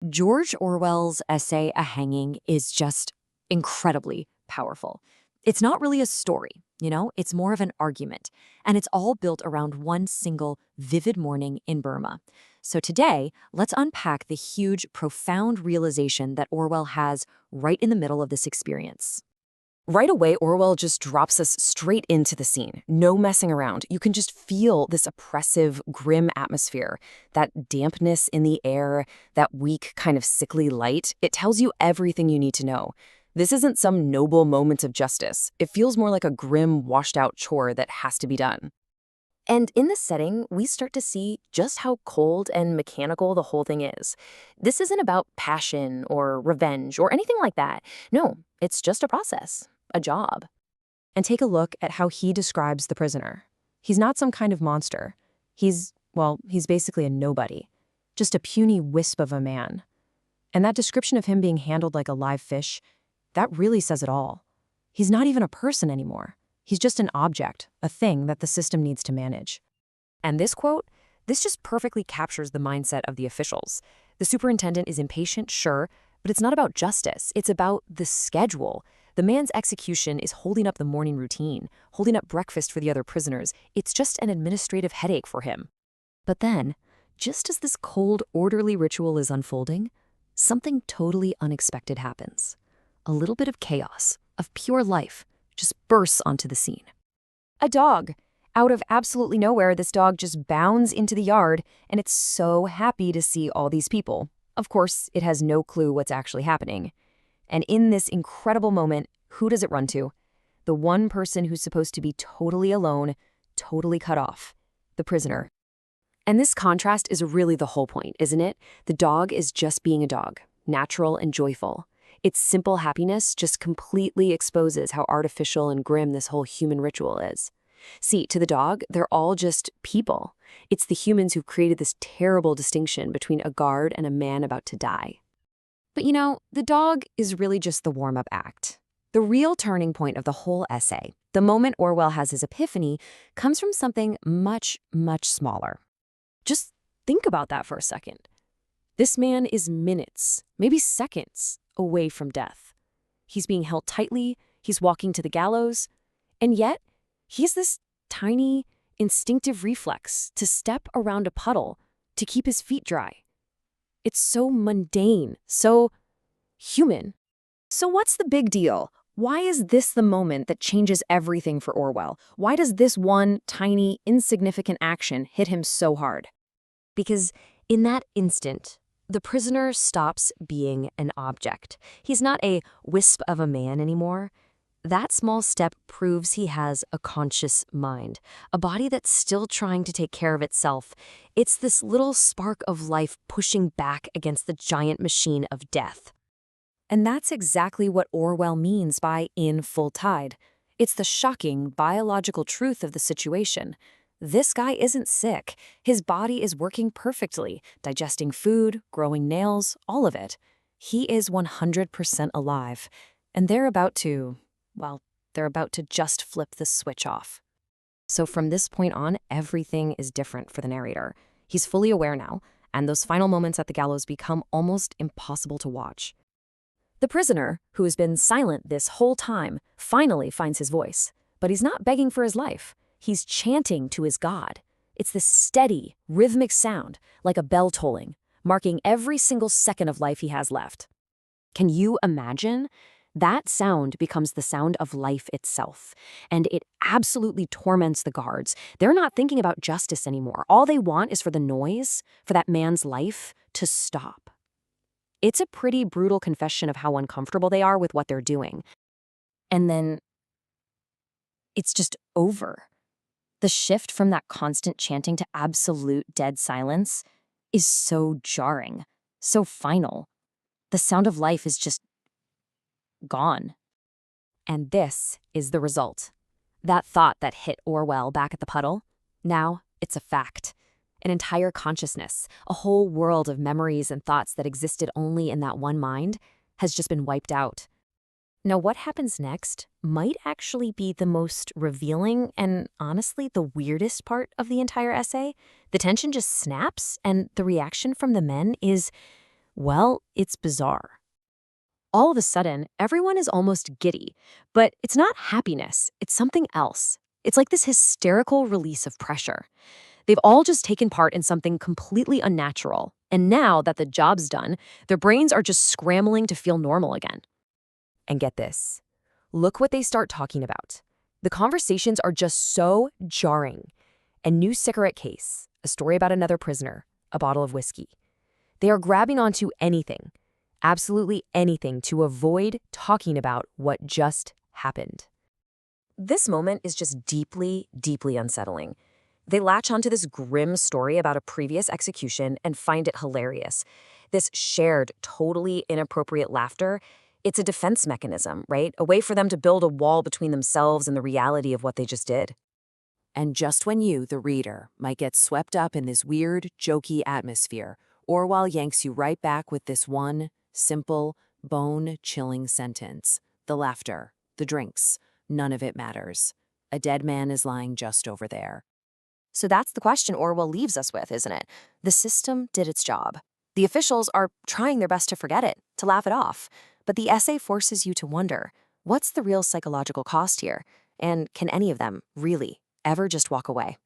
George Orwell's essay, A Hanging, is just incredibly powerful. It's not really a story, it's more of an argument. And it's all built around one single vivid morning in Burma. So today, let's unpack the huge, profound realization that Orwell has right in the middle of this experience. Right away, Orwell just drops us straight into the scene. No messing around. You can just feel this oppressive, grim atmosphere, that dampness in the air, that weak, kind of sickly light. It tells you everything you need to know. This isn't some noble moment of justice. It feels more like a grim, washed-out chore that has to be done. And in this setting, we start to see just how cold and mechanical the whole thing is. This isn't about passion or revenge or anything like that. No, it's just a process. A job. And take a look at how he describes the prisoner. He's not some kind of monster. He's basically a nobody. Just a puny wisp of a man. And that description of him being handled like a live fish, that really says it all. He's not even a person anymore. He's just an object, a thing that the system needs to manage. And this quote, this just perfectly captures the mindset of the officials. The superintendent is impatient, sure, but it's not about justice. It's about the schedule. The man's execution is holding up the morning routine, holding up breakfast for the other prisoners. It's just an administrative headache for him. But then, just as this cold, orderly ritual is unfolding, something totally unexpected happens. A little bit of chaos, of pure life, just bursts onto the scene. A dog. Out of absolutely nowhere, this dog just bounds into the yard, and it's so happy to see all these people. Of course, it has no clue what's actually happening. And in this incredible moment, who does it run to? The one person who's supposed to be totally alone, totally cut off. The prisoner. And this contrast is really the whole point, isn't it? The dog is just being a dog, natural and joyful. Its simple happiness just completely exposes how artificial and grim this whole human ritual is. See, to the dog, they're all just people. It's the humans who've created this terrible distinction between a guard and a man about to die. But the dog is really just the warm-up act. The real turning point of the whole essay, the moment Orwell has his epiphany, comes from something much, much smaller. Just think about that for a second. This man is minutes, maybe seconds, away from death. He's being held tightly, he's walking to the gallows, and yet he has this tiny, instinctive reflex to step around a puddle to keep his feet dry. It's so mundane, so human. So what's the big deal? Why is this the moment that changes everything for Orwell? Why does this one tiny, insignificant action hit him so hard? Because in that instant, the prisoner stops being an object. He's not a wisp of a man anymore. That small step proves he has a conscious mind, a body that's still trying to take care of itself. It's this little spark of life pushing back against the giant machine of death. And that's exactly what Orwell means by in full tide. It's the shocking biological truth of the situation. This guy isn't sick. His body is working perfectly, digesting food, growing nails, all of it. He is 100% alive. And they're about to just flip the switch off. So from this point on, everything is different for the narrator. He's fully aware now, and those final moments at the gallows become almost impossible to watch. The prisoner, who has been silent this whole time, finally finds his voice. But he's not begging for his life. He's chanting to his God. It's this steady, rhythmic sound, like a bell tolling, marking every single second of life he has left. Can you imagine? That sound becomes the sound of life itself, and it absolutely torments the guards. They're not thinking about justice anymore. All they want is for the noise, for that man's life, to stop. It's a pretty brutal confession of how uncomfortable they are with what they're doing. And then it's just over. The shift from that constant chanting to absolute dead silence is so jarring, so final. The sound of life is just gone. And this is the result. That thought that hit Orwell back at the puddle, now it's a fact. An entire consciousness, a whole world of memories and thoughts that existed only in that one mind, has just been wiped out. Now, what happens next might actually be the most revealing and honestly the weirdest part of the entire essay. The tension just snaps, and the reaction from the men is, Well, it's bizarre. All of a sudden, everyone is almost giddy. But it's not happiness, it's something else. It's like this hysterical release of pressure. They've all just taken part in something completely unnatural. And now that the job's done, their brains are just scrambling to feel normal again. And get this. Look what they start talking about. The conversations are just so jarring. A new cigarette case, a story about another prisoner, a bottle of whiskey. They are grabbing onto anything, absolutely anything, to avoid talking about what just happened. This moment is just deeply, deeply unsettling. They latch onto this grim story about a previous execution and find it hilarious. This shared, totally inappropriate laughter, it's a defense mechanism, right? A way for them to build a wall between themselves and the reality of what they just did. And just when you, the reader, might get swept up in this weird, jokey atmosphere, Orwell yanks you right back with this one, simple, bone-chilling sentence. The laughter, the drinks, none of it matters. A dead man is lying just over there. So that's the question Orwell leaves us with, isn't it? The system did its job. The officials are trying their best to forget it, to laugh it off. But the essay forces you to wonder, what's the real psychological cost here? And can any of them, really, ever just walk away?